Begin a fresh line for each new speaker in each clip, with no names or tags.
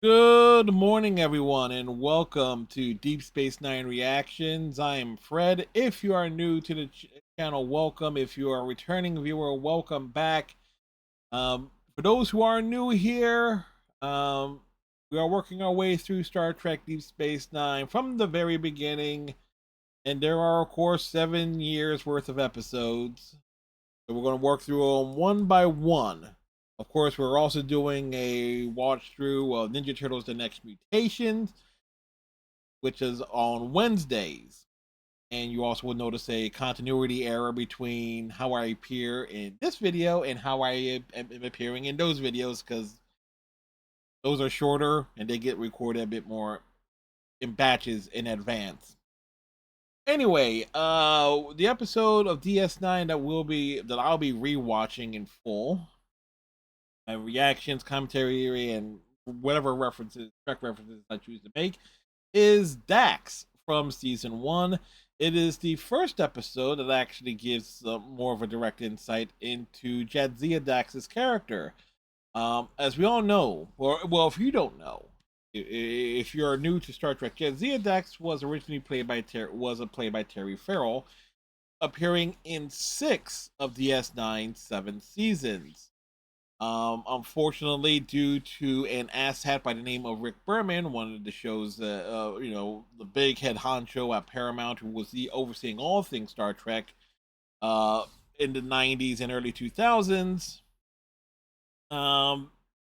Good morning, everyone, and welcome to Deep Space Nine Reactions. I am Fred. If you are new to the channel, welcome. If you are a returning viewer, welcome back. For those who are new here, we are working our way through Star Trek Deep Space Nine from the very beginning, and there are, of course, 7 years worth of episodes. So we're going to work through them one by one. Of course, we're also doing a watch through of Ninja Turtles: The Next Mutation, which is on Wednesdays. And you also will notice a continuity error between how I appear in this video and how I am appearing in those videos, because those are shorter and they get recorded a bit more in batches in advance. Anyway, the episode of DS9 that I'll be rewatching in full, my reactions, commentary, and whatever references, track references I choose to make, is Dax from season one. It is the first episode that actually gives more of a direct insight into Jadzia Dax's character. As we all know, or well, if you don't know, if you're new to Star Trek, Jadzia Dax was originally played by Terry Farrell, appearing in 6 of DS9's 7 seasons. Unfortunately, due to an asshat by the name of Rick Berman, one of the show's, the big head honcho at Paramount, who was overseeing all things Star Trek, uh, in the '90s and early 2000s.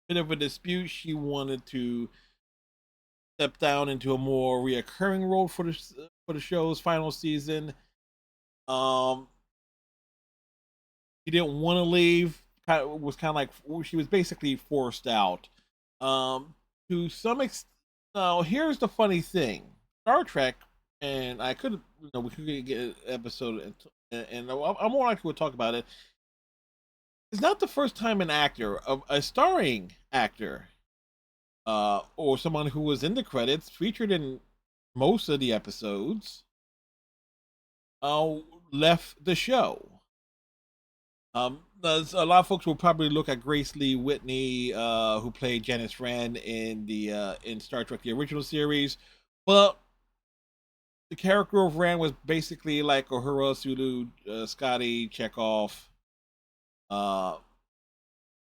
Bit of a dispute. She wanted to step down into a more reoccurring role for the show's final season. Um, she didn't want to leave. Was kind of like she was basically forced out. Um, to some extent, now here's the funny thing: Star Trek, and I could, we could get an episode, and I'm more likely to talk about it. It's not the first time an actor, a starring actor, or someone who was in the credits, featured in most of the episodes, uh, left the show. A lot of folks will probably look at Grace Lee Whitney, who played Janice Rand in Star Trek the original series, but the character of Rand was basically like Uhura, Sulu, Scotty, Chekhov. Uh,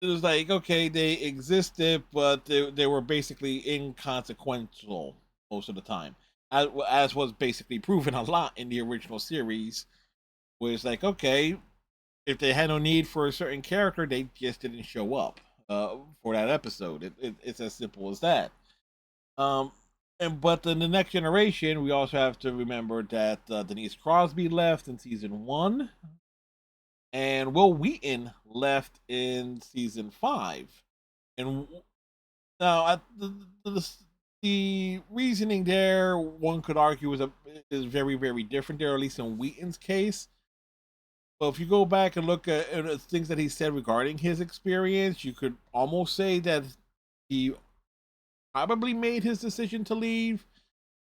it was like, okay, they existed, but they were basically inconsequential most of the time, as was basically proven a lot in the original series. Where it's like, okay, if they had no need for a certain character, they just didn't show up for that episode. It's as simple as that. Um, but in the next generation, we also have to remember that Denise Crosby left in season one, and Will Wheaton left in season five. And now, the reasoning there, one could argue, is very, very different there, at least in Wheaton's case. But if you go back and look at things that he said regarding his experience, you could almost say that he probably made his decision to leave,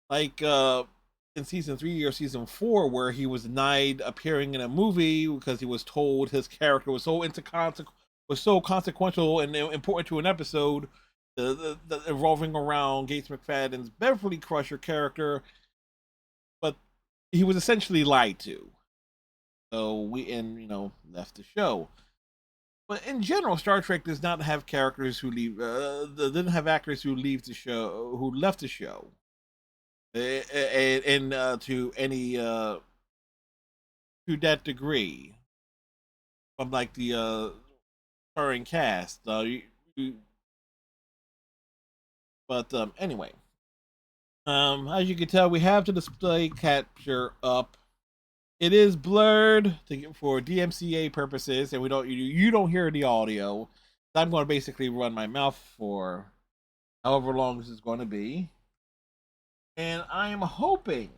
like in season 3 or season 4, where he was denied appearing in a movie because he was told his character was so consequential and important to an episode, the revolving around Gates McFadden's Beverly Crusher character, but he was essentially lied to. So left the show. But in general, Star Trek does not have characters who leave. Didn't have actors who leave the show, who left the show, and to any to that degree, from like the current cast. But anyway, as you can tell, we have the display capture up. It is blurred for DMCA purposes, and you don't hear the audio. I'm going to basically run my mouth for however long this is going to be. And I'm hoping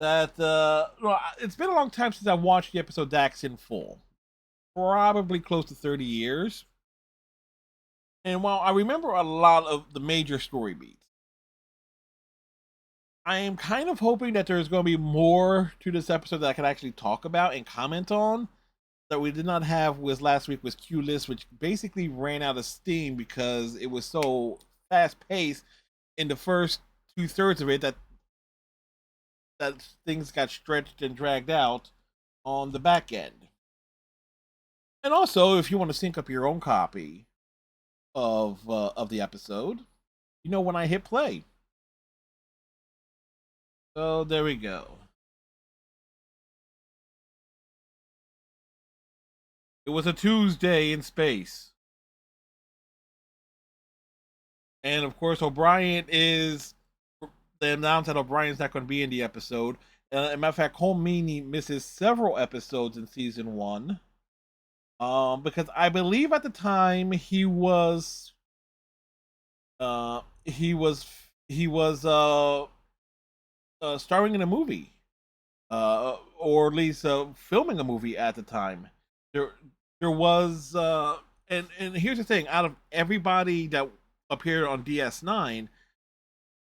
that well, it's been a long time since I watched the episode Dax in full, probably close to 30 years. And while I remember a lot of the major story beats, I am kind of hoping that there's going to be more to this episode that I can actually talk about and comment on. that we did not have was last week was Q List, which basically ran out of steam because it was so fast paced in the first 2/3 of it that things got stretched and dragged out on the back end. And also, if you want to sync up your own copy of the episode, you know when I hit play. So there we go. It was a Tuesday in space. And of course, O'Brien is they announced that O'Brien's not going to be in the episode. As a matter of fact, Home Meany misses several episodes in season one. Because I believe at the time he was starring in a movie, or at least filming a movie at the time. There there was and here's the thing: out of everybody that appeared on DS9,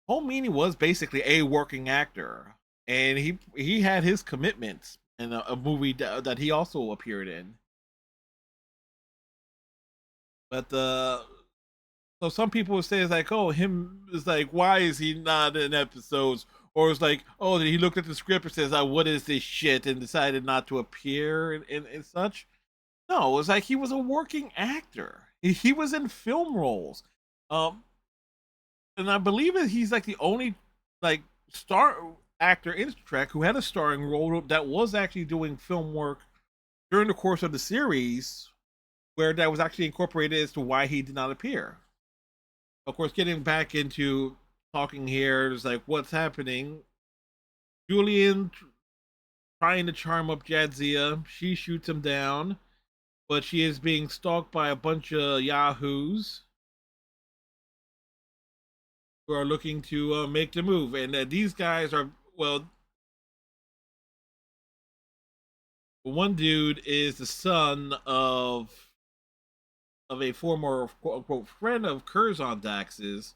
Home Meany was basically a working actor, and he had his commitments in a movie that he also appeared in. But so some people would say it's like, oh, him is like, why is he not in episodes? Or it's like, oh, he looked at the script and says, what is this shit, and decided not to appear and such. No, it's like he was a working actor. He was in film roles. Um, and I believe that he's like the only like star actor in Trek who had a starring role that was actually doing film work during the course of the series, where that was actually incorporated as to why he did not appear. Of course, getting back into talking here is like what's happening. Julian trying to charm up Jadzia, she shoots him down, but she is being stalked by a bunch of yahoos who are looking to make the move. And these guys are, well, one dude is the son of a former quote unquote friend of Curzon Dax's,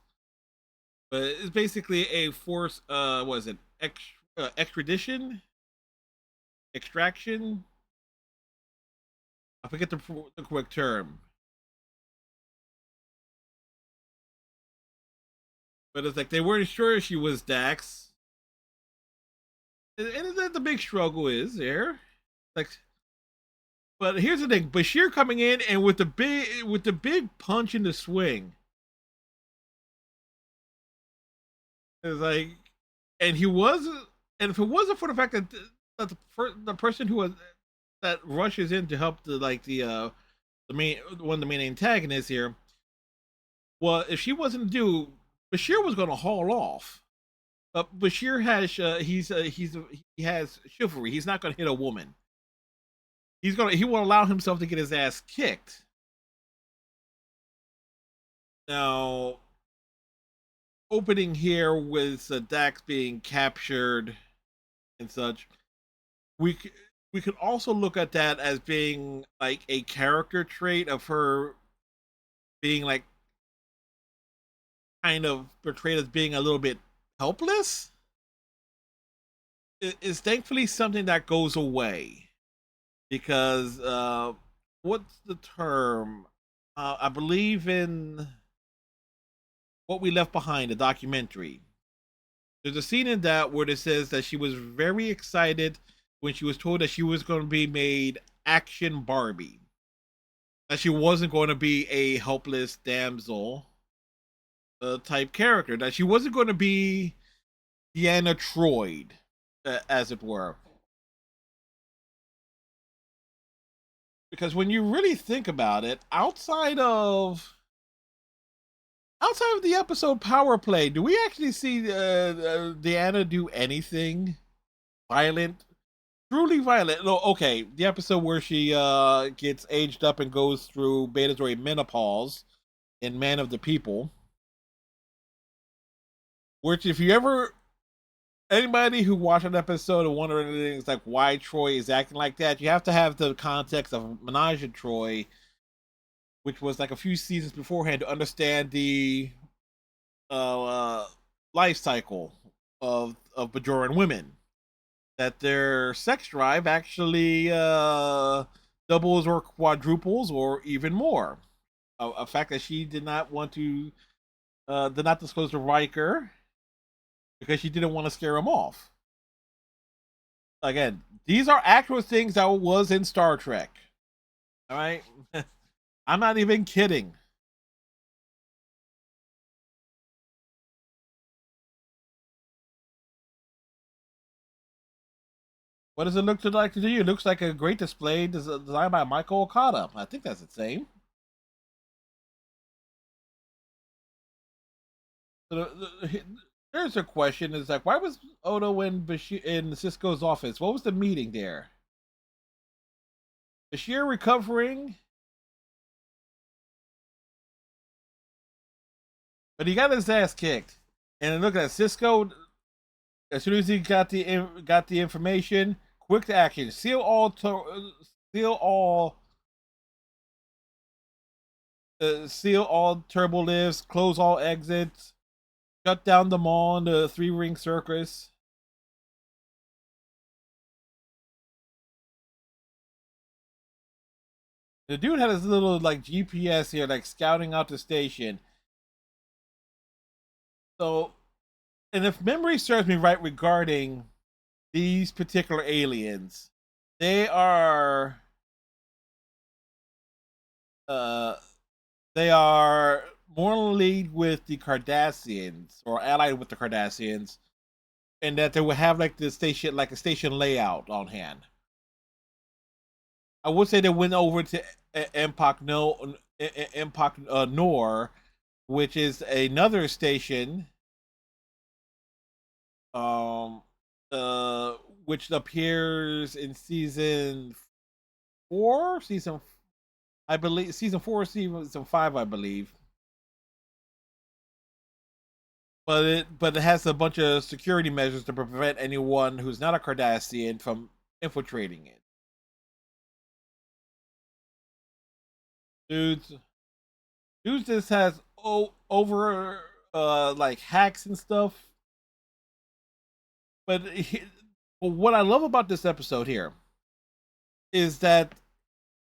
but it's basically a force. Was it extradition, extraction? I forget the correct term, but it's like they weren't sure she was Dax, and that the big struggle is there. Like, but here's the thing: Bashir coming in and with the big punch in the swing. It's like, and he was, and if it wasn't for the fact that the person who was that rushes in to help the main one of the main antagonists here, well, if she wasn't due, Bashir was going to haul off. Bashir has he has chivalry. He's not going to hit a woman. He will allow himself to get his ass kicked. Now, opening here with Dax being captured and such, we we could also look at that as being like a character trait of her being like kind of portrayed as being a little bit helpless. It's thankfully something that goes away because what's the term? I believe in What We Left Behind, the documentary. There's a scene in that where it says that she was very excited when she was told that she was going to be made action Barbie. That she wasn't going to be a helpless damsel type character. That she wasn't going to be Deanna Troy, as it were. Because when you really think about it, outside of the episode Power Play, do we actually see Deanna do anything violent? Truly violent. No, okay, the episode where she gets aged up and goes through Betazoid menopause in Man of the People. Which, if you ever anybody who watched an episode and wondering things like why Troy is acting like that, you have to have the context of Menage a Troy, which was like a few seasons beforehand, to understand the uh, uh, life cycle of Bajoran women. That their sex drive actually doubles or quadruples or even more. A fact that she did not want to did not disclose to Riker because she didn't want to scare him off. Again, these are actual things that was in Star Trek. All right, I'm not even kidding. What does it look like to you? It looks like a great display designed by Michael Okada. I think that's the same. So there's a question: is like, why was Odo in Cisco's office? What was the meeting there? Bashir recovering, but he got his ass kicked. And look at Cisco. As soon as he got the information, quick to action: seal all turbo lifts, close all exits, shut down the mall and the three ring circus. The dude had his little like GPS here, like scouting out the station. So, and if memory serves me right regarding these particular aliens, they are uh they are more in league with the Cardassians or allied with the Cardassians, and that they would have like the station, like a station layout on hand. I would say they went over to Empok No Empok Nor, which is another station, um, uh, which appears in season four, I believe season four, season five, I believe. But it has a bunch of security measures to prevent anyone who's not a Cardassian from infiltrating it. Dudes, dudes just has over like hacks and stuff. But what I love about this episode here is that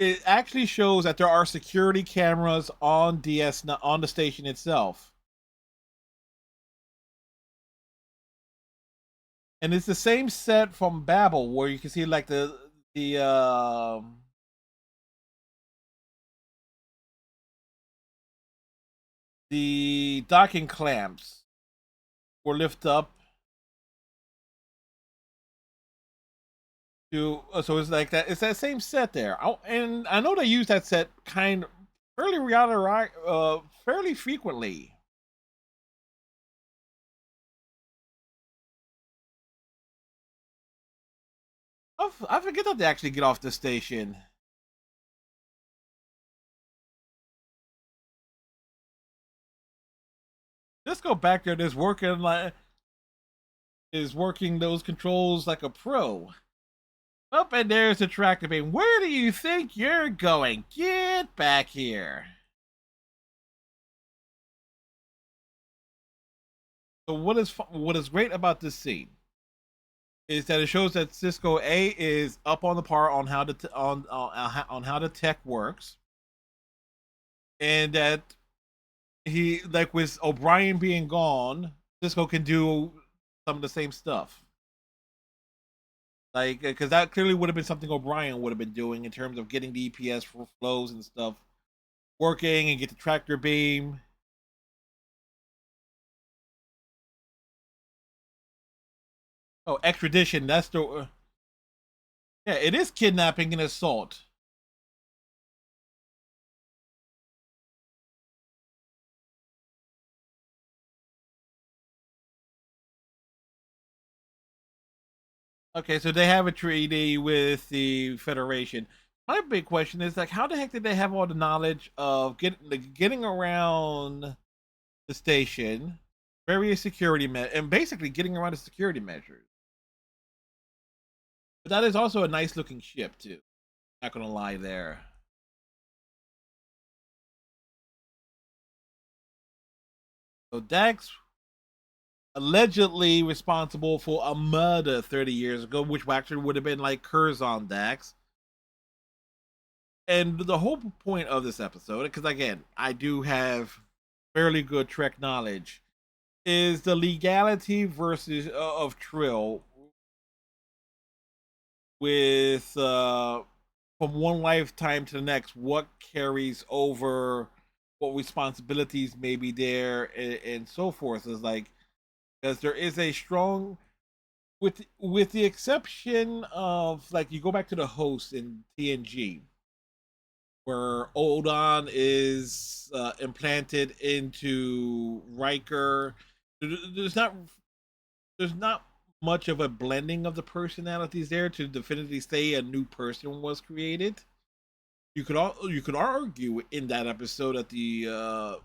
it actually shows that there are security cameras on DS on the station itself, and it's the same set from Babel where you can see like the docking clamps were lift up to so it's like that. It's that same set there, and I know they use that set kind of fairly frequently. I forget that they actually get off the station. Let's go back there. Is working those controls like a pro. Up and there's the tractor beam. Where do you think you're going? Get back here. So what is great about this scene is that it shows that Cisco A is up on the par on how on how the tech works, and that he like with O'Brien being gone, Cisco can do some of the same stuff. Like, because that clearly would have been something O'Brien would have been doing in terms of getting the EPS flows and stuff working and get the tractor beam. Oh, extradition. That's the. Yeah, it is kidnapping and assault. Okay, so they have a treaty with the Federation. My big question is like, how the heck did they have all the knowledge of getting around the station, various and basically getting around the security measures? But that is also a nice looking ship too. Not gonna lie there. So Dax allegedly responsible for a murder 30 years ago, which actually would have been like Curzon Dax. and the whole point of this episode, because again, I do have fairly good Trek knowledge, is the legality versus of Trill with from one lifetime to the next, what carries over, what responsibilities may be there, and so forth. Is like, because there is a strong, with the exception of, like, you go back to the host in TNG, where Odon is implanted into Riker. There's not there's not much of a blending of the personalities there to definitively say a new person was created. You could argue in that episode that the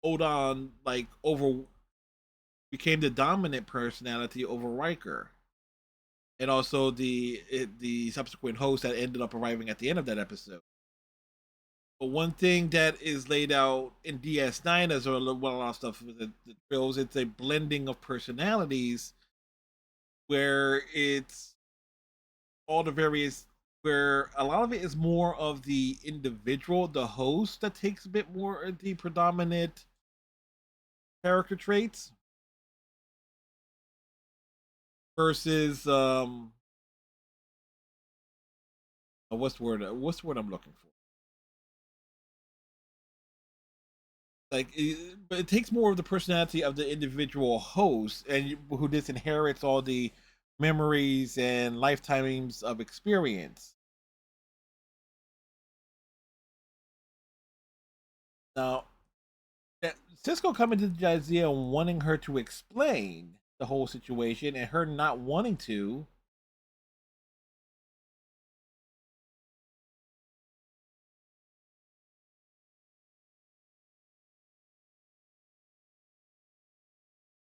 Odon, like, over became the dominant personality over Riker, and also the subsequent host that ended up arriving at the end of that episode. But one thing that is laid out in DS9 as well, a lot of stuff with the trills, it's a blending of personalities where it's all the various, where a lot of it is more of the individual, the host, that takes a bit more of the predominant character traits versus what's the word I'm looking for, like but it takes more of the personality of the individual host, and who disinherits all the memories and lifetimes of experience. Now, Cisco coming to Jadzia and wanting her to explain the whole situation, and her not wanting to.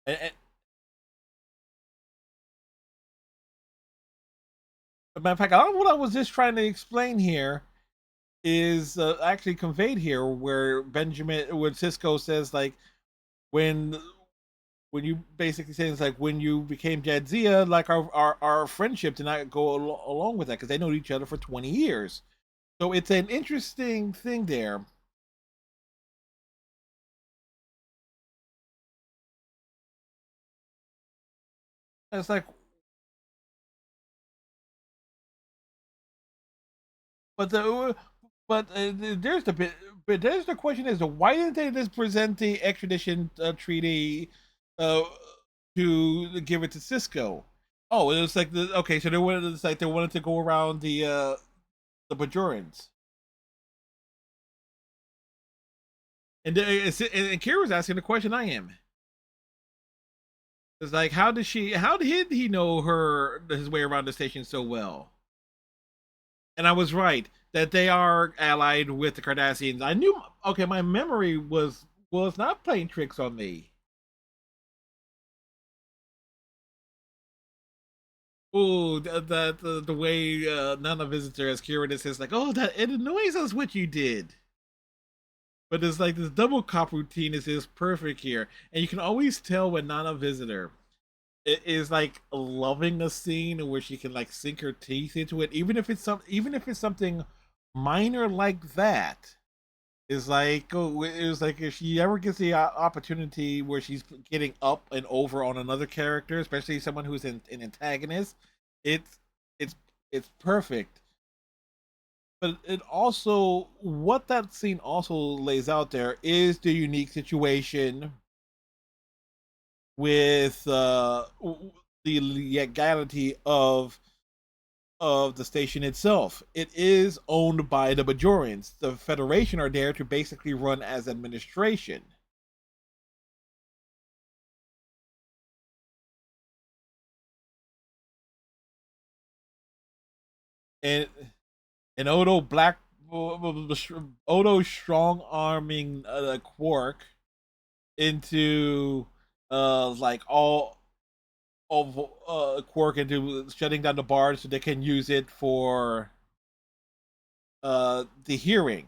And as a matter of fact, I don't know what I was just trying to explain here is actually conveyed here, where when Cisco says, like, when you basically say, it's like, when you became Jadzia, like, our friendship did not go along with that, because they know each other for 20 years. So it's an interesting thing there. It's like, but the but there's the bit, but there's the question is, why didn't they just present the extradition treaty uh, to give it to Cisco? Oh, it was like okay, so they wanted to go around the Bajorans. And Kira's asking the question I am. It's like, how did he know his way around the station so well? And I was right that they are allied with the Cardassians. I knew. Okay, my memory was not playing tricks on me. Oh, the way Nana Visitor as Kira says, like, oh, that it annoys us what you did. But it's like this double cop routine is perfect here, and you can always tell when Nana Visitor is like loving a scene where she can, like, sink her teeth into it, even if it's something minor like that. Is like, oh, it was like, if she ever gets the opportunity where she's getting up and over on another character, especially someone who's an antagonist, it's it's it's perfect. But it also, what that scene also lays out there is the unique situation with the legality of the station itself. It is owned by the Bajorans. The Federation are there to basically run as administration. And Odo Odo strong arming Quark into like all of Quark into shutting down the bars so they can use it for the hearing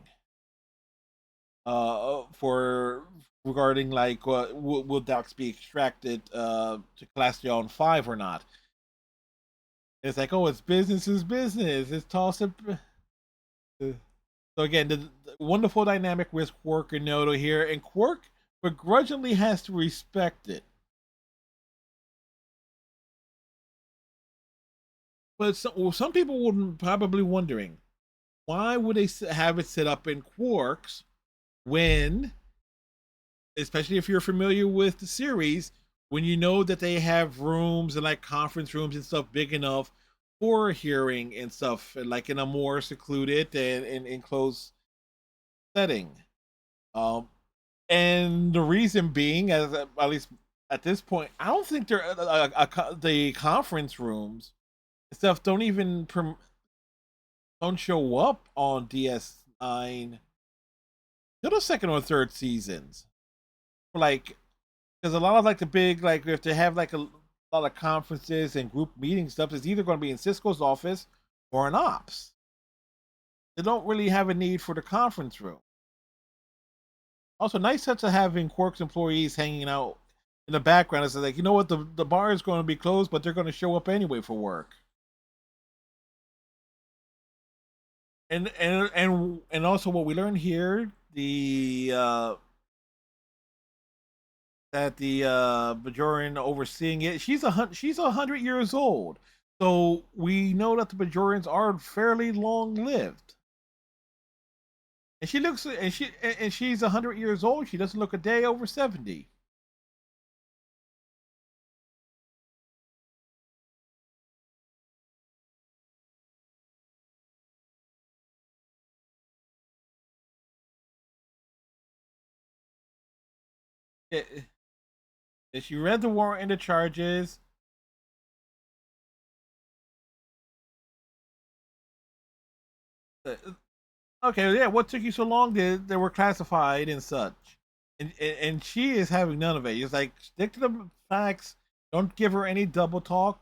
for regarding, like, will Dax be extracted to Clastion 5 or not. It's like, oh, it's business is business. It's toss it. So again, the wonderful dynamic with Quark and Noto here, and Quark begrudgingly has to respect it. But some people would probably wondering, why would they have it set up in Quarks when, especially if you're familiar with the series, when you know that they have rooms and like conference rooms and stuff big enough for hearing and stuff, and like in a more secluded and enclosed setting. Um, and the reason being, as at least at this point, I don't think they're the conference rooms and stuff don't show up on DS9 till the second or third seasons. Like, because a lot of like the big, like if they have like a lot of conferences and group meeting stuff, it's either going to be in Cisco's office or in Ops. They don't really have a need for the conference room. Also, nice touch of having Quark's employees hanging out in the background. It's like, you know what, the bar is going to be closed, but they're going to show up anyway for work. And also what we learned here, the that the Bajoran overseeing it, she's 100 years old. So we know that the Bajorans are fairly long lived. And she's 100 years old. She doesn't look a day over 70. If she read the warrant and the charges, uh, okay, yeah. What took you so long? They were classified and such, and she is having none of it. It's like, stick to the facts. Don't give her any double talk.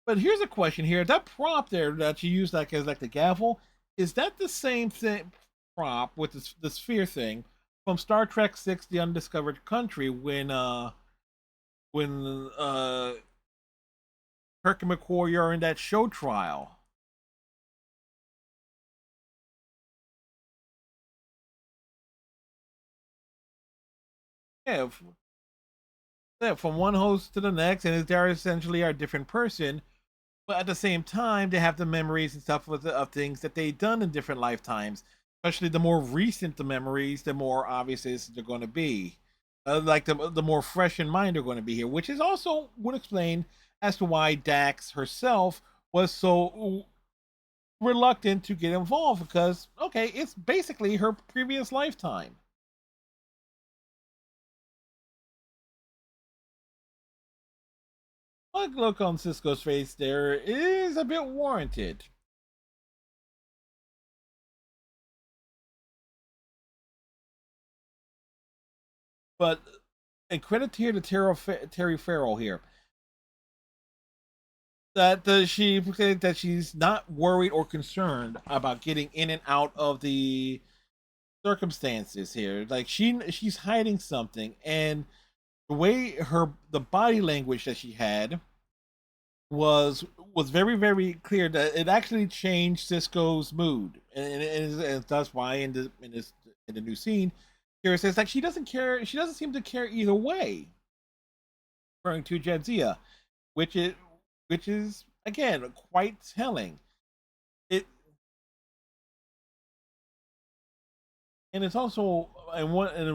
But here's a question here: that prop there that you used like as like the gavel, is that the same thing prop with the sphere thing from Star Trek Six: The Undiscovered Country when Kirk and McCoy are in that show trial? Yeah, yeah, from one host to the next, and they're essentially a different person. But at the same time, they have the memories and stuff of things that they've done in different lifetimes. Especially the more recent the memories, the more obvious they're going to be. Like the more fresh in mind they're going to be here, which is also would explain as to why Dax herself was so reluctant to get involved, because okay, it's basically her previous lifetime. Like look on Cisco's face there is a bit warranted. But and credit here to Terry Farrell here, that she said that she's not worried or concerned about getting in and out of the circumstances here. Like she's hiding something, and the way the body language that she had was very clear that it actually changed Cisco's mood, and that's why in the new scene, Kira says like she doesn't care. She doesn't seem to care either way, referring to Jadzia, which is which is again quite telling. It and it's also and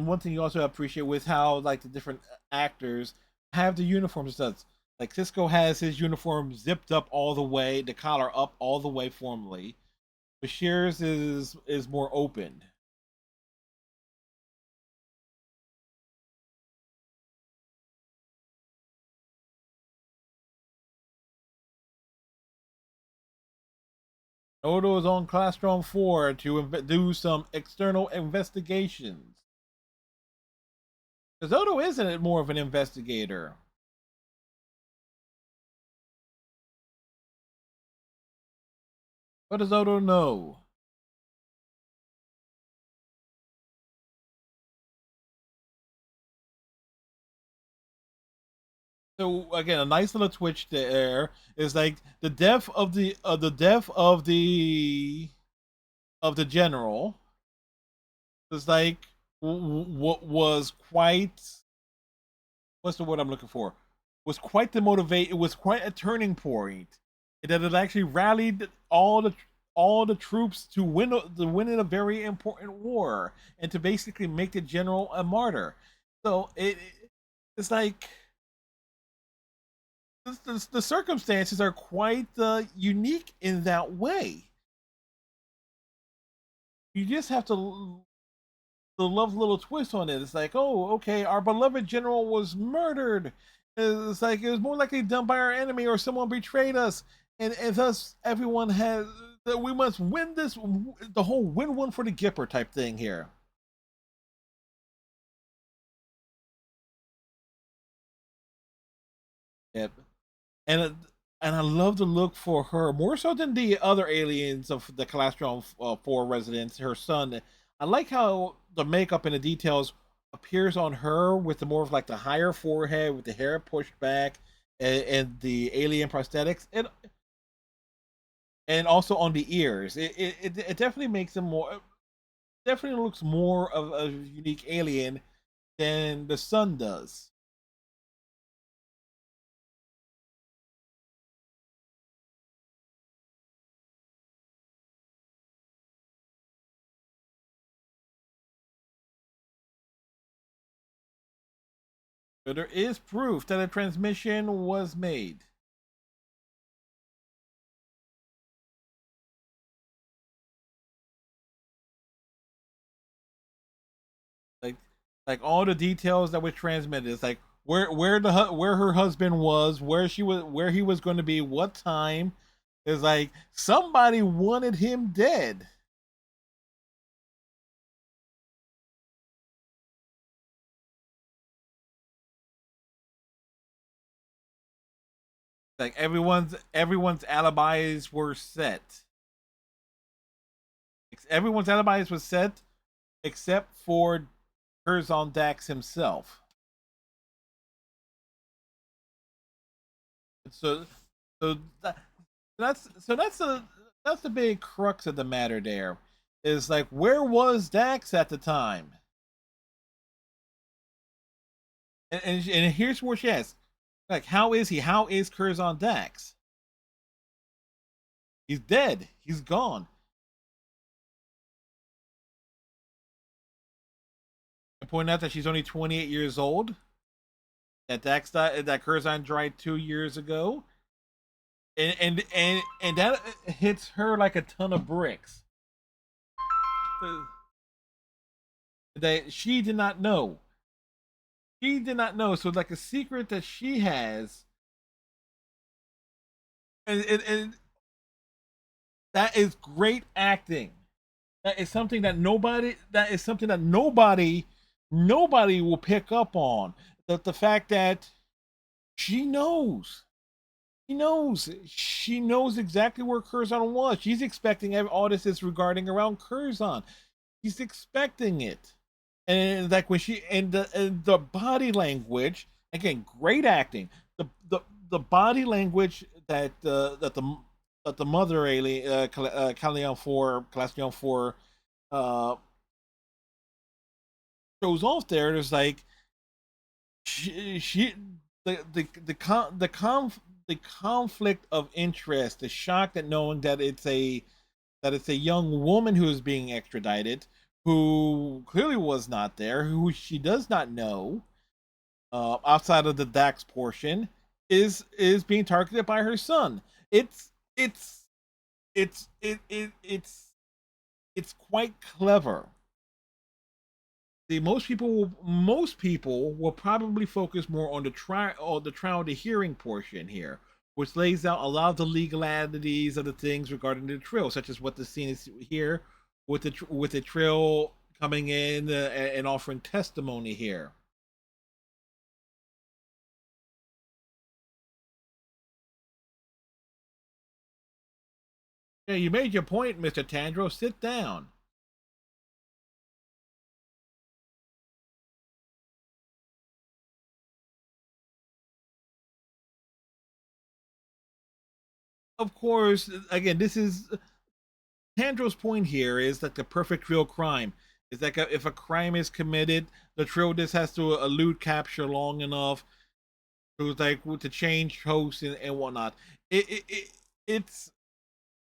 one thing you also appreciate with how like the different actors have the uniforms and stuff. Like Cisco has his uniform zipped up all the way, the collar up all the way formally. Bashir's is more open. Odo is on Classroom 4 to do some external investigations. Because Odo isn't more of an investigator. What does Odo know? So again, a nice little twitch there is like the death of the general is like what was quite, what's the word I'm looking for? Was quite the motivate. It was quite a turning point, and that it actually rallied all the troops to win in a very important war and to basically make the general a martyr. So it's like the circumstances are quite unique in that way. You just have to the love little twist on it. It's like, oh, okay, our beloved general was murdered. It's like it was more likely done by our enemy or someone betrayed us, and thus everyone has. We must win this. The whole win one for the Gipper type thing here. Yep. and it, and I love the look for her more so than the other aliens of the Colostrum 4 residents. Her son, I like how the makeup and the details appears on her with the more of like the higher forehead with the hair pushed back and the alien prosthetics, and also on the ears. It definitely makes him more. Definitely looks more of a unique alien than the son does. But there is proof that a transmission was made. like like all the details that were transmitted. It's like where her husband was, where he was going to be, what time. It's like somebody wanted him dead. Like everyone's alibis were set. Everyone's alibis was set except for Curzon Dax himself. So so that, that's the big crux of the matter. There is like, where was Dax at the time? And here's where she asks, like, how is he? How is Curzon Dax? He's dead. He's gone. And point out that she's only 28 years old. That Dax died, that Curzon died 2 years ago, and that hits her like a ton of bricks. That she did not know. She did not know. So like a secret that she has, and that is great acting. That is something that nobody will pick up on. The fact that she knows. She knows exactly where Curzon was. She's expecting all this is regarding around Curzon. She's expecting it. And like when she and the body language, again, great acting. The body language that the mother alien Callion 4 uh shows off there is like she the conflict of interest, the shock at knowing that it's a young woman who is being extradited, who clearly was not there, who she does not know, outside of the Dax portion, is being targeted by her son. It's it's it's it, it it's quite clever. See, most people will probably focus more on the trial to hearing portion here, which lays out a lot of the legalities of the things regarding the trial, such as what the scene is here with the trial coming in and offering testimony here. Yeah, you made your point, Mr. Tandro. Sit down. of course, again, this is Tandro's point here is like the perfect trio crime. Is like if a crime is committed, the trio just has to elude capture long enough to like to change hosts and whatnot. It it's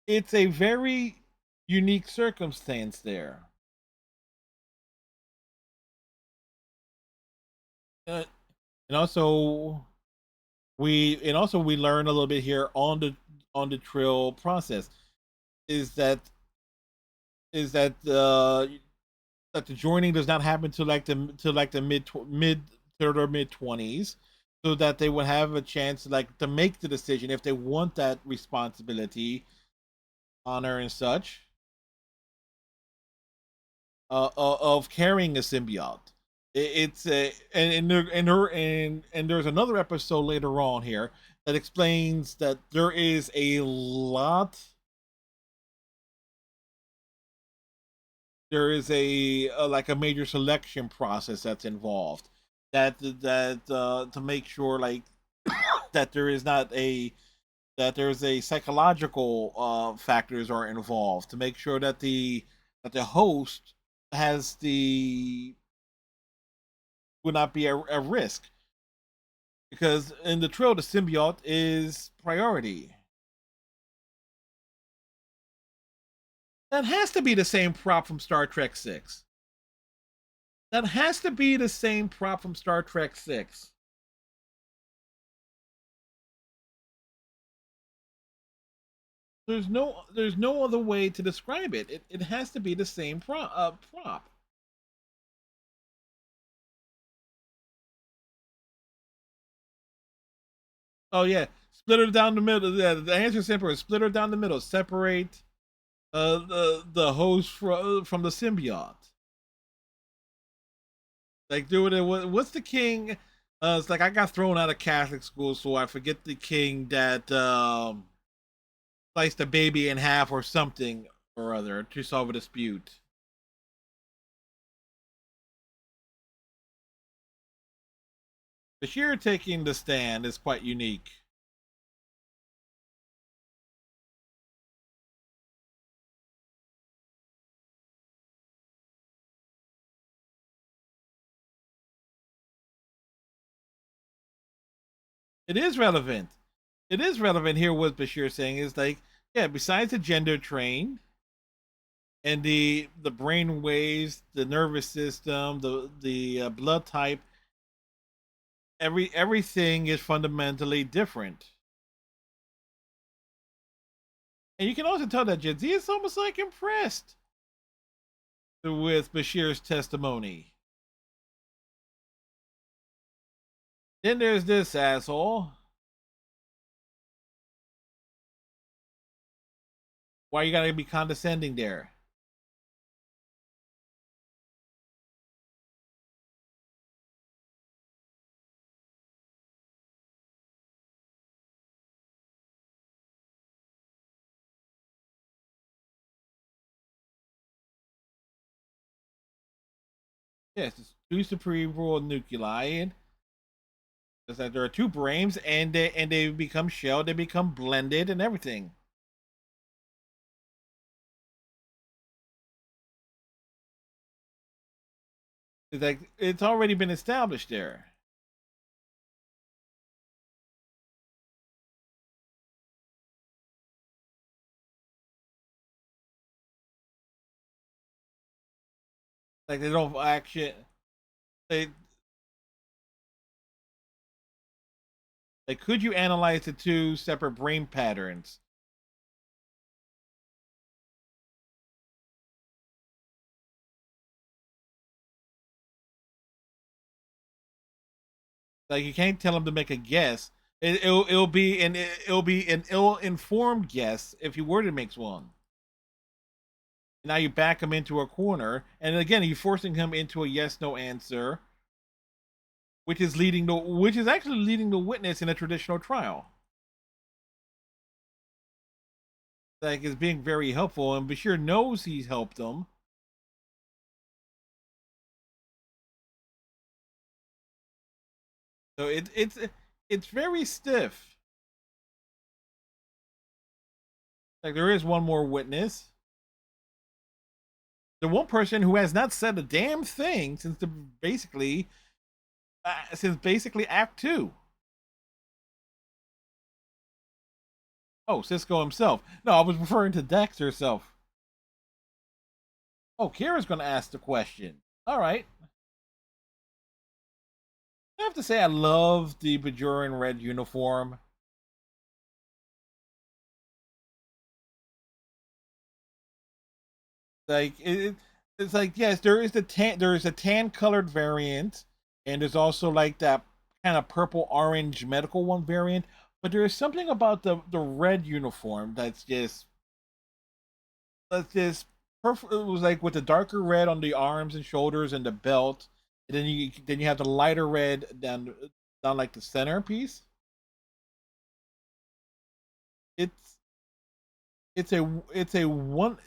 it's a very unique circumstance there. Uh, and also we learn a little bit here on the trill process is that is that that the joining does not happen to like the mid third or mid 20s, so that they would have a chance like to make the decision if they want that responsibility, honor and such, of carrying a symbiote. It's and there's another episode later on here that explains that there is a lot. There is a like a major selection process that's involved. To make sure like that there is not a that there's a psychological factors are involved to make sure that the host has the would not be a risk, because in the trail the symbiote is priority. That has to be the same prop from Star Trek 6. That has to be the same prop from Star Trek 6. There's no other way to describe it. It has to be the same prop. Oh yeah, split her down the middle. Yeah, the answer is simple: split her down the middle. Separate the host from the symbiote. Like do it. What's the king? It's like I got thrown out of Catholic school, so I forget the king that sliced a baby in half or something or other to solve a dispute. Bashir taking the stand is quite unique. It is relevant. It is relevant here. What Bashir is saying is like, yeah, besides the gender train and the brain waves, the nervous system, the blood type, everything is fundamentally different. And you can also tell that Jadzi is almost like impressed with Bashir's testimony. Then there's this asshole. Why you gotta be condescending there? Yes, it's two cerebral nuclei, and it's like there are two brains, and they become shelled, they become blended, and everything. It's like it's already been established there. Like they don't actually they like could you analyze the two separate brain patterns? Like you can't tell them to make a guess. It'll be an ill informed guess if you were to make one. Now you back him into a corner, and again you're forcing him into a yes no answer, which is actually leading the witness in a traditional trial. Like is being very helpful, and Bashir knows he's helped them. So it's very stiff. Like there is one more witness. The one person who has not said a damn thing since basically Act Two. Oh, Cisco himself. No, I was referring to Dex herself. Oh, Kira's going to ask the question. All right. I have to say, I love the Bajoran red uniform. Like it's like yes, there is a tan colored variant, and there's also like that kind of purple orange medical one variant. But there is something about the red uniform that's just perfect. It was like with the darker red on the arms and shoulders and the belt, and then you have the lighter red down like the center piece. It's it's a one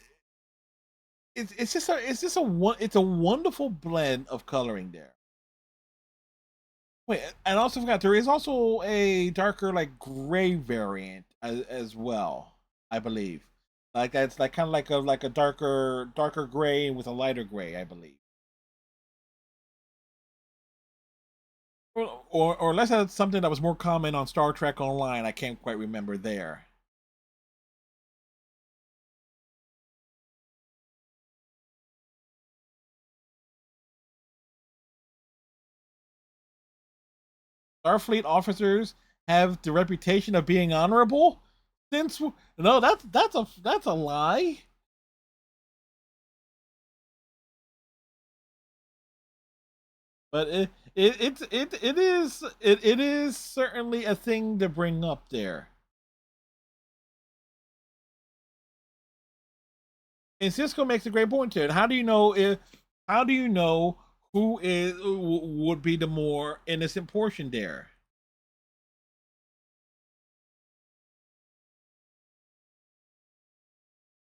it's a wonderful blend of coloring there. Wait, and I also forgot there is also a darker like gray variant as well, I believe. Like it's like kind of like a darker gray with a lighter gray, I believe. Or unless that's something that was more common on Star Trek Online, I can't quite remember there. Starfleet officers have the reputation of being honorable. Since no, that's a lie. But it is certainly a thing to bring up there. And Cisco makes a great point to it. How do you know who would be the more innocent portion there?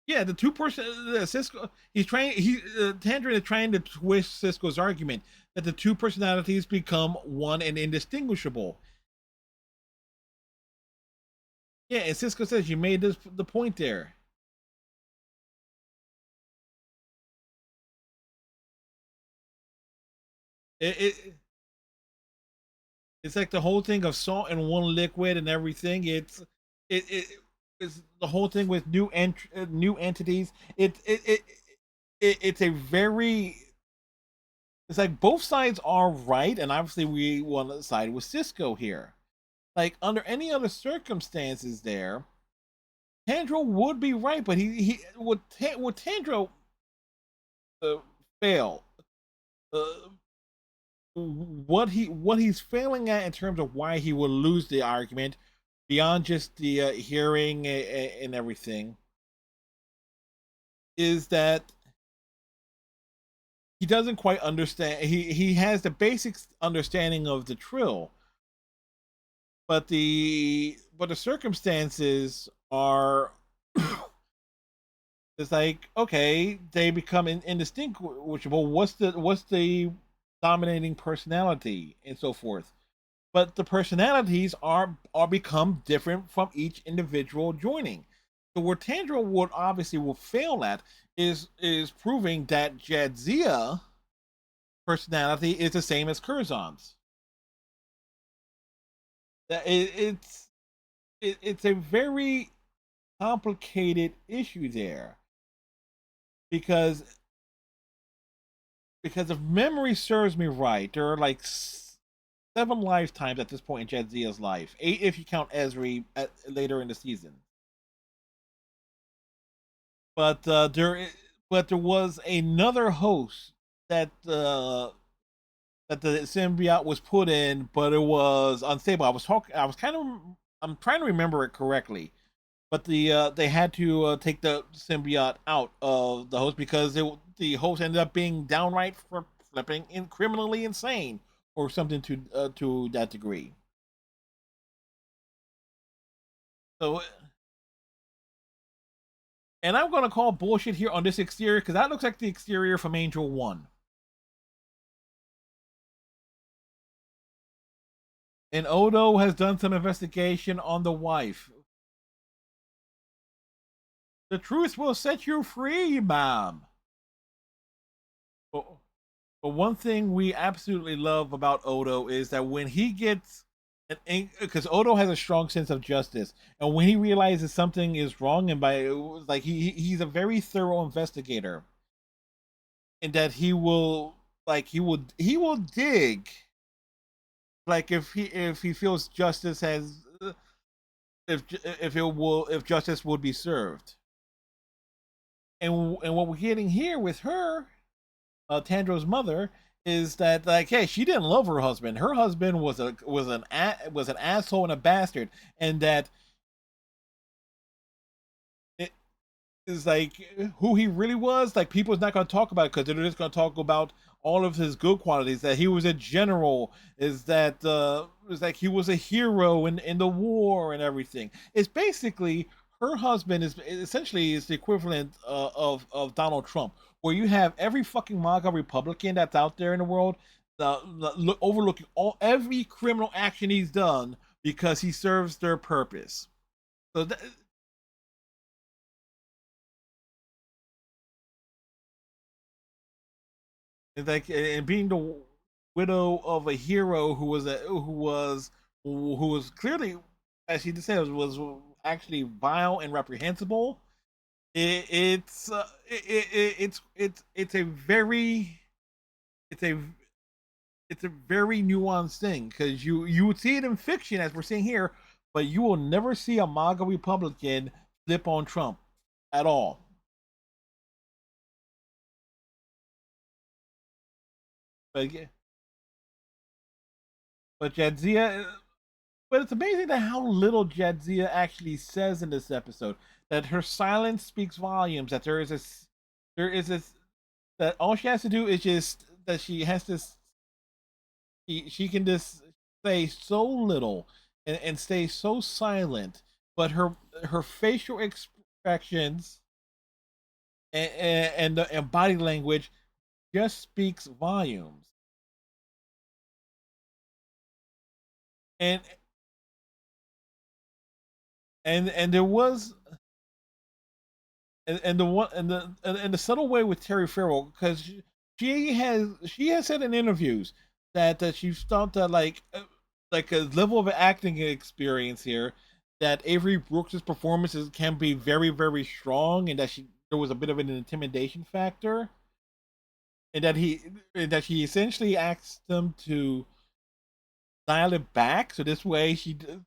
Yeah, the two person Cisco he's trying he Tandrin is trying to twist Cisco's argument that the two personalities become one and indistinguishable. Yeah, and Cisco says you made the point there. It it's like the whole thing of salt and one liquid and everything. It's the whole thing with new entities. It's a very it's like both sides are right, and obviously we want to side with Cisco here. Like under any other circumstances, there Tandro would be right, but he would Tandro uh, fail. Uh, what he's failing at in terms of why he will lose the argument beyond just the hearing and everything is that he doesn't quite understand. He has the basic understanding of the trill, but the circumstances are it's like okay, they become indistinguishable. What's the dominating personality and so forth? But the personalities are become different from each individual joining. So where Tandra would obviously will fail at is proving that Jadzia personality is the same as Curzon's. That it's a very complicated issue there because if memory serves me right, there are like seven lifetimes at this point in Jadzia's life. Eight if you count Ezri later in the season. But there was another host that that the symbiote was put in, but it was unstable. I'm trying to remember it correctly, but they had to take the symbiote out of the host because the host ended up being downright flipping criminally insane or something to that degree. So, and I'm gonna call bullshit here on this exterior because that looks like the exterior from Angel One. And Odo has done some investigation on the wife. The truth will set you free, ma'am. But, but one thing we absolutely love about Odo is that when he gets because Odo has a strong sense of justice, and when he realizes something is wrong, and by like he's a very thorough investigator, and that he will dig like if he feels justice has if justice would be served, and what we're getting here with her, Tandro's mother, is that like, hey, she didn't love her husband. Her husband was an asshole and a bastard, and that it is like who he really was. Like people's not going to talk about it because they're just going to talk about all of his good qualities. That he was a general. Is like he was a hero in the war and everything. It's basically her husband is essentially is the equivalent of Donald Trump, where you have every fucking MAGA Republican that's out there in the world, overlooking every criminal action he's done because he serves their purpose. So it's like, and being the widow of a hero who was clearly, as she just said, was actually vile and reprehensible. It's a very it's a it's a very nuanced thing because you would see it in fiction as we're seeing here, but you will never see a MAGA Republican flip on Trump at all. But yeah, but Jadzia, but it's amazing that how little Jadzia actually says in this episode. That her silence speaks volumes. That there is that all she has to do is just that she has to she can just say so little and stay so silent, but her facial expressions and body language just speaks volumes. And and there was and the one and the subtle way with Terry Farrell, because she has said in interviews that she's thought that like a level of acting experience here, that Avery Brooks's performances can be very very strong, and that there was a bit of an intimidation factor, and that she essentially asked them to dial it back so this way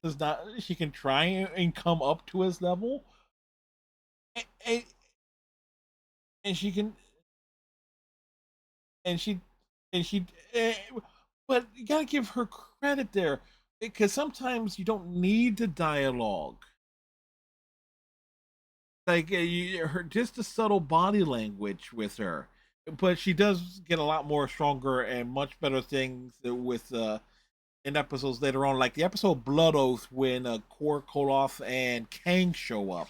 does not she can try and come up to his level, and, and she can and she and she eh, but you gotta give her credit there because sometimes you don't need the dialogue, like her just the subtle body language with her, but she does get a lot more stronger and much better things with in episodes later on, like the episode Blood Oath when Kor Koloth and Kang show up.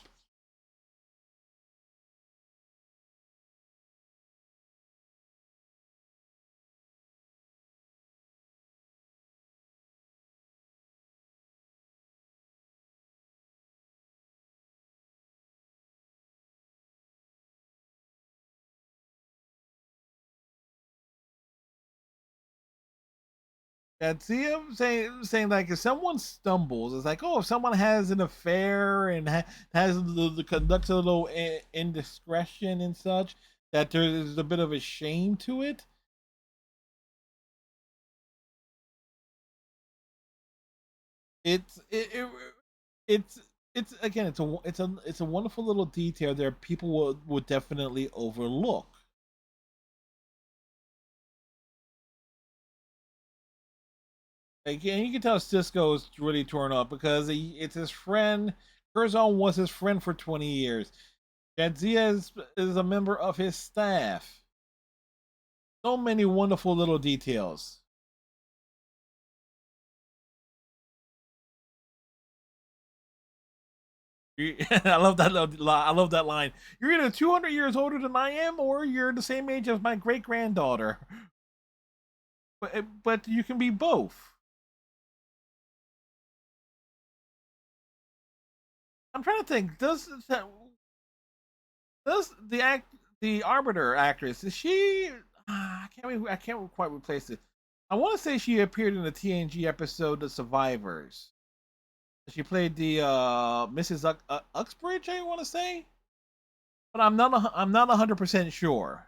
That's him saying like if someone stumbles, it's like, oh, if someone has an affair and has the conducts a little indiscretion and such, that there's a bit of a shame to it. It's it's it's again, it's a wonderful little detail there people would definitely overlook. Like, and you can tell Cisco's really torn up because it's his friend. Curzon was his friend for 20 years. Jadzia is a member of his staff. So many wonderful little details. I love that. I love that line. You're either 200 years older than I am, or you're the same age as my great granddaughter. But you can be both. I'm trying to think. Does that? The Arbiter actress, is she? I can't quite replace it. I want to say she appeared in the TNG episode "The Survivors." She played the Mrs. Uxbridge, I want to say, but I'm not 100% sure.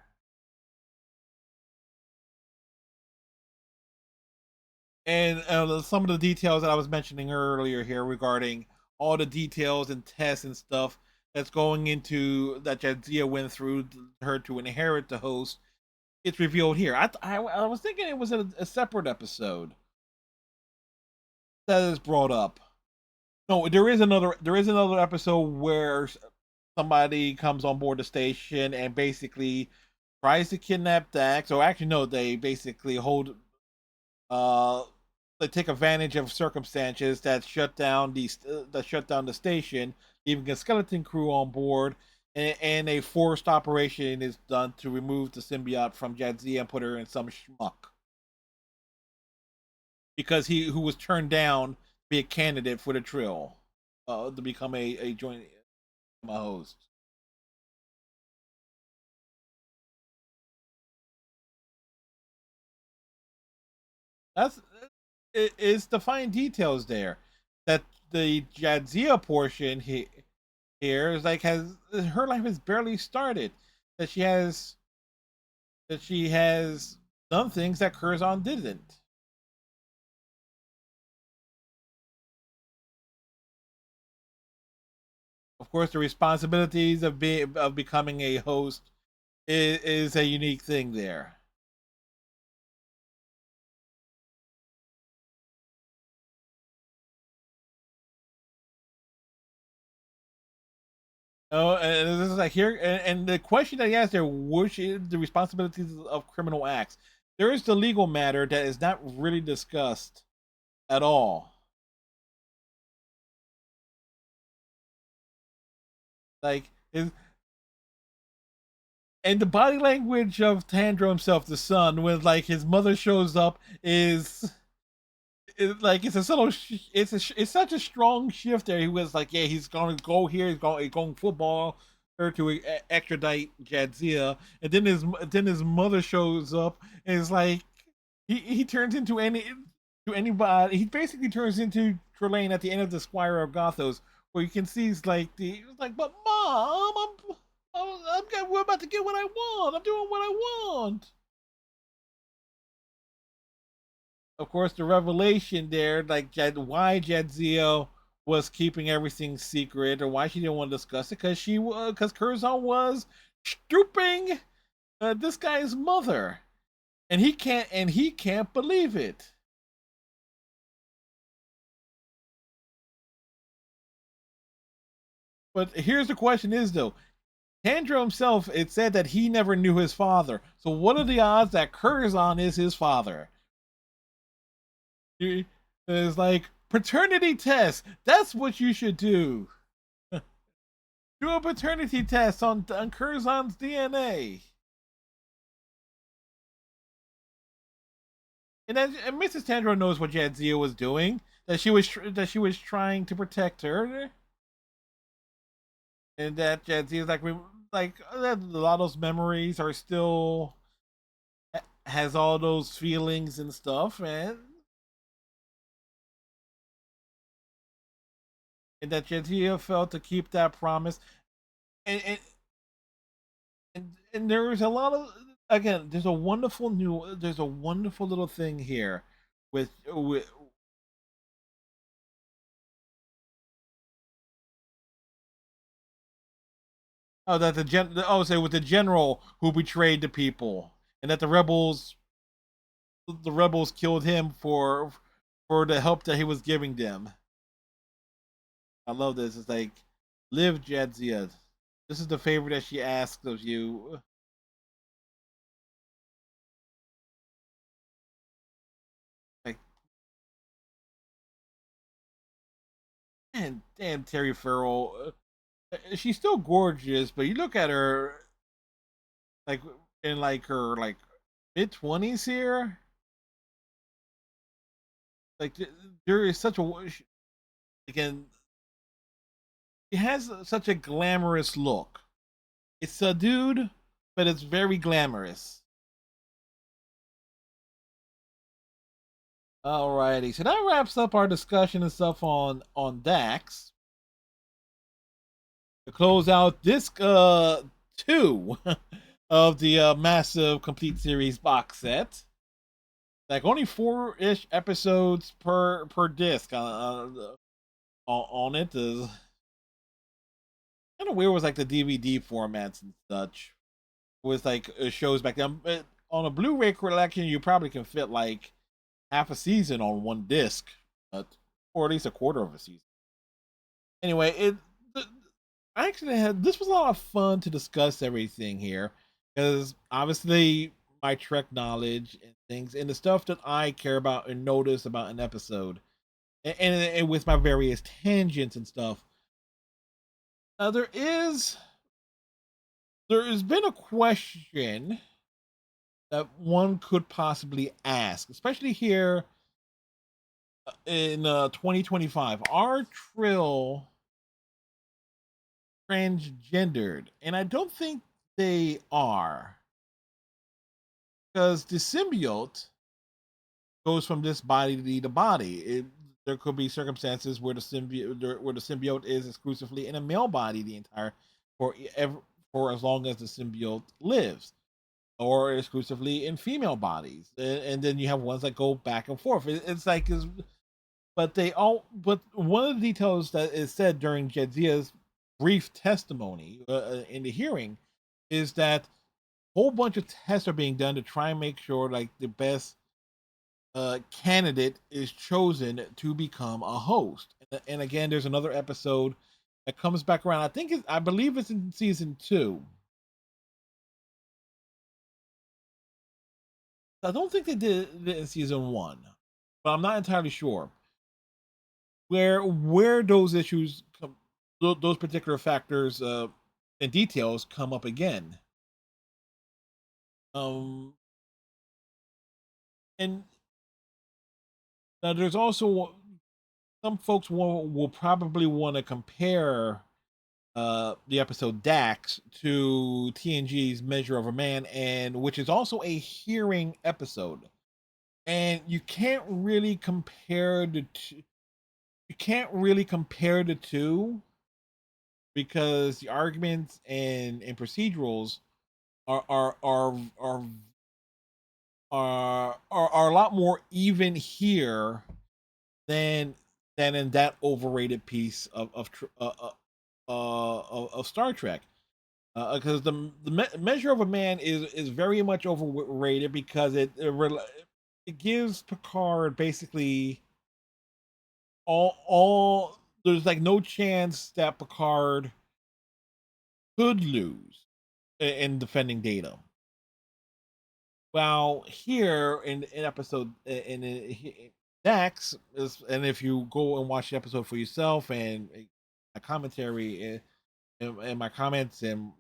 And some of the details that I was mentioning earlier here regarding all the details and tests and stuff that's going into that Jadzia went through her to inherit the host, it's revealed here. I was thinking it was a separate episode that is brought up. No, there is another episode where somebody comes on board the station and basically tries to kidnap Dax. Or actually, no, they basically hold uh they take advantage of circumstances that shut down the station, leaving a skeleton crew on board, and a forced operation is done to remove the symbiote from Jadzia and put her in some schmuck because he who was turned down to be a candidate for the trill, to become a joint host. That's it's the fine details there that the Jadzia portion here is like has her life has barely started. That she has done things that Curzon didn't. Of course, the responsibilities of becoming a host is a unique thing there. Oh, and this is like here, and the question that he asked there, which is the responsibilities of criminal acts? There is the legal matter that is not really discussed at all. Like, and the body language of Tandro himself, the son, when like his mother shows up, is like it's a subtle, it's such a strong shift there. He was like, yeah, he's gonna go here, he's going football her to extradite Jadzia, and then his mother shows up, and it's like he turns into anybody. He basically turns into Trelane at the end of the Squire of Gothos, where you can see he's like, but mom, we're about to get what I want. I'm doing what I want. Of course, the revelation there, like why Jadzia was keeping everything secret, or why she didn't want to discuss it, because Curzon was stooping this guy's mother, and he can't believe it. But here's the question: is though Tandro himself, it said that he never knew his father. So what are the odds that Curzon is his father? It's like paternity test. That's what you should do. Do a paternity test on Curzon's DNA. And Mrs. Tandro knows what Jadzia was doing. That she was trying to protect her, and that Jadzia's like a lot of those memories are still has all those feelings and stuff, and that Jadzia felt to keep that promise. And and there's a lot of again. There's a wonderful little thing here with oh that the gen oh say with the general who betrayed the people, and that the rebels killed him for the help that he was giving them. I love this. It's like live Jadzia. This is the favor that she asked of you. Like, man, damn Terry Farrell. She's still gorgeous, but you look at her like in like her like mid 20s here. Like there is such a again. She has such a glamorous look. It's a dude, but it's very glamorous. Alrighty, so that wraps up our discussion and stuff on Dax. To close out disc two of the massive complete series box set. Like only 4-ish episodes per disc on it. Is kind of weird. Was like the DVD formats and such. With like shows back then. But on a Blu-ray collection, you probably can fit like half a season on one disc, or at least a quarter of a season. Anyway, I actually had this was a lot of fun to discuss everything here because obviously my Trek knowledge and things and the stuff that I care about and notice about an episode, and with my various tangents and stuff. Uh, there is there has been a question that one could possibly ask, especially here in 2025. Are Trill transgendered? And I don't think they are, because the symbiote goes from this body to body. There could be circumstances where the symbiote is exclusively in a male body the entire for for as long as the symbiote lives, or exclusively in female bodies, and then you have ones that go back and forth. It's like but one of the details that is said during Jadzia's brief testimony in the hearing is that a whole bunch of tests are being done to try and make sure like the best candidate is chosen to become a host. And again, there's another episode that comes back around. I believe it's in season 2. I don't think they did it in season 1, but I'm not entirely sure where those issues come, those particular factors and details come up again. Um, and now there's also some folks will probably want to compare the episode Dax to TNG's Measure of a Man, and which is also a hearing episode. And you can't really compare the two. You can't really compare the two because the arguments and procedurals are are are are are a lot more even here than in that overrated piece of Star Trek. Because the Measure of a Man is very much overrated because it gives Picard basically all there's like no chance that Picard could lose in defending Data. Well, here in episode in Dax is, and if you go and watch the episode for yourself and my commentary and my comments and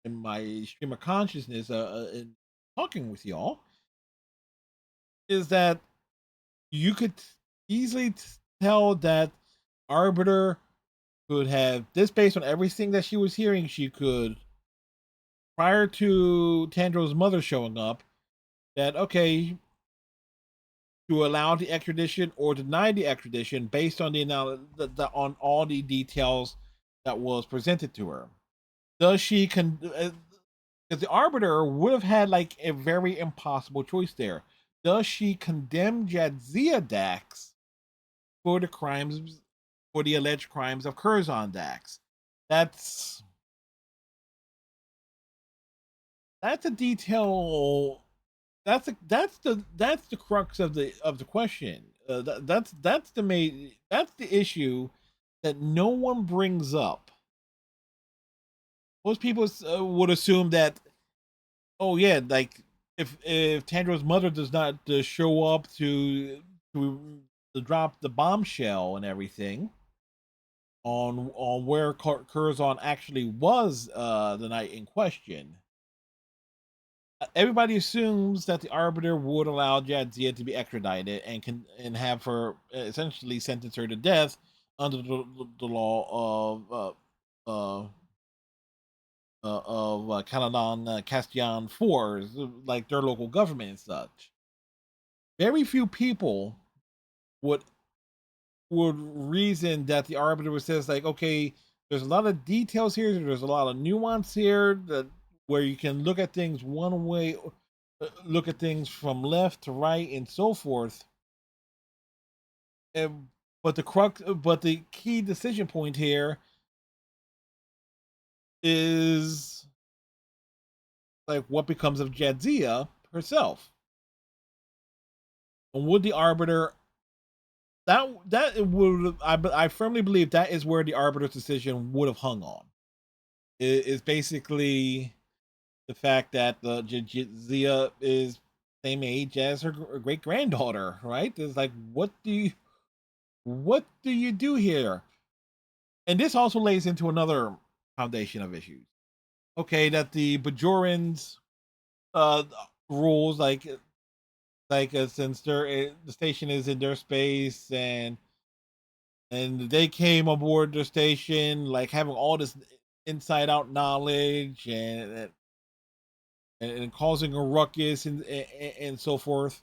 my stream of consciousness in talking with y'all, is that you could easily tell that Arbiter could have this based on everything that she was hearing. She could, prior to Tandro's mother showing up, that okay, to allow the extradition or deny the extradition based on on all the details that was presented to her. Does she because the arbiter would have had like a very impossible choice there. Does she condemn Jadzia Dax for the crimes for the alleged crimes of Curzon Dax? That's that's a detail. That's the crux of the question. That's the main that's the issue that no one brings up. Most people would assume that, oh yeah, like if Tandro's mother does not show up to to drop the bombshell and everything on where Curzon actually was the night in question, everybody assumes that the arbiter would allow Jadzia to be extradited and have her essentially sentence her to death under the law of Caledon Castillon Fours, like their local government and such. Very few people would reason that the arbiter says like, okay, there's a lot of details here, there's a lot of nuance here that where you can look at things one way, look at things from left to right and so forth. And, but the key decision point here is like what becomes of Jadzia herself. And would the arbiter that would I firmly believe that is where the arbiter's decision would have hung on. It is basically the fact that the Jadzia is same age as her great granddaughter, right? It's like what do you do here? And this also lays into another foundation of issues. Okay, that the Bajorans uh rules since the station is in their space and they came aboard the station like having all this inside out knowledge and causing a ruckus and so forth.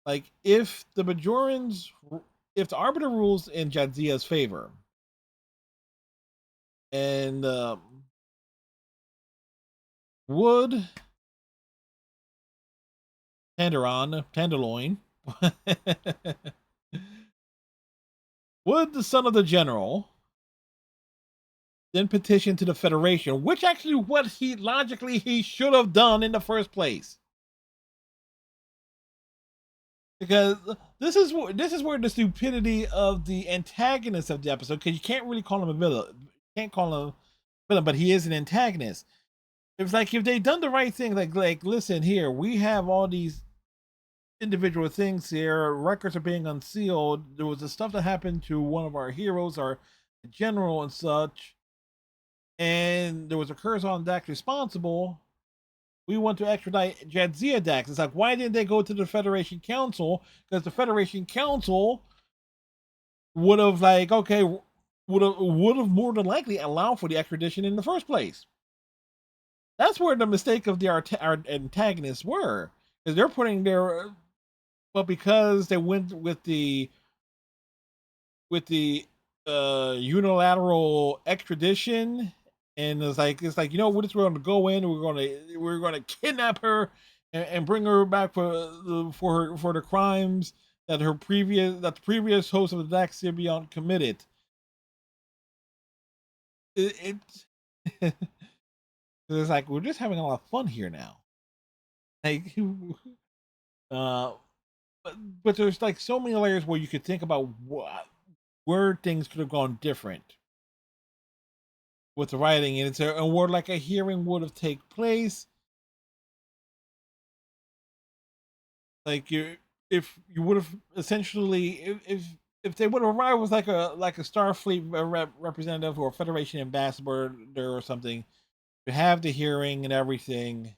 Like if the Bajorans, if the Arbiter rules in Jadzia's favor, and would Tenderloin, would the son of the general then petition to the Federation, which actually what he should have done in the first place? Because this is where the stupidity of the antagonist of the episode, because you can't really call him a villain, you can't call him a villain, but he is an antagonist. It's like if they done the right thing, like listen here, we have all these individual things here, records are being unsealed. There was the stuff that happened to one of our heroes, our general and such, and there was a Curzon Dax responsible. We want to extradite Jadzia Dax. It's like, why didn't they go to the Federation Council? Because the Federation Council would have like, okay, would have more than likely allowed for the extradition in the first place. That's where the mistake of our antagonists were, because they're putting their, but because they went with the unilateral extradition, and it's like we're just going to go in, we're going to kidnap her and bring her back for the crimes that the previous host of the Dax Symbiont committed. It it's like we're just having a lot of fun here now. Like, uh, but there's like so many layers where you could think about where things could have gone different with the writing, and where like a hearing would have take place. Like if you would have essentially if they would have arrived with like a Starfleet representative or a Federation ambassador or something to have the hearing and everything.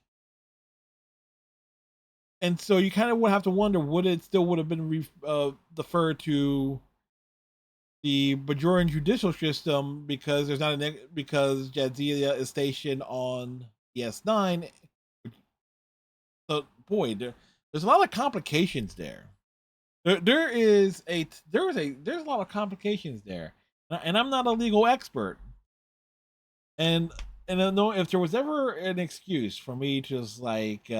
And so you kind of would have to wonder, would it still would have been deferred to the Bajoran judicial system because there's not because Jadzia is stationed on DS9. So boy, there's a lot of complications there. There's a lot of complications there, and I'm not a legal expert, and and I know if there was ever an excuse for me to just like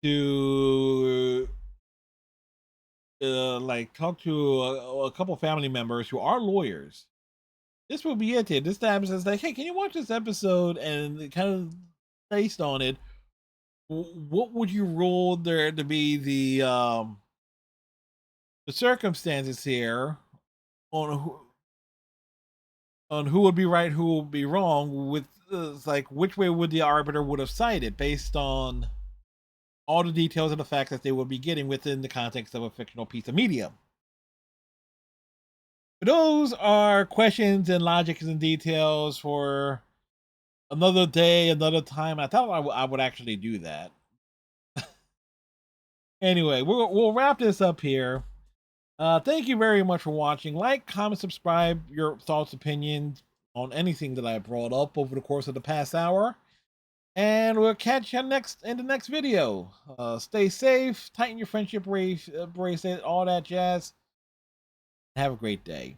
to like talk to a couple family members who are lawyers, this will be it. This time says like, hey, can you watch this episode and kind of based on it, what would you rule there to be the circumstances here on who would be right, who would be wrong, with like which way would the arbiter would have sided based on all the details and the facts that they would be getting within the context of a fictional piece of media. But those are questions and logics and details for another day, another time. I thought I would actually do that. Anyway, we'll wrap this up here. Thank you very much for watching. Like, comment, subscribe, your thoughts, opinions on anything that I brought up over the course of the past hour. And we'll catch you next in the next video. Stay safe, tighten your friendship bracelet, all that jazz. Have a great day.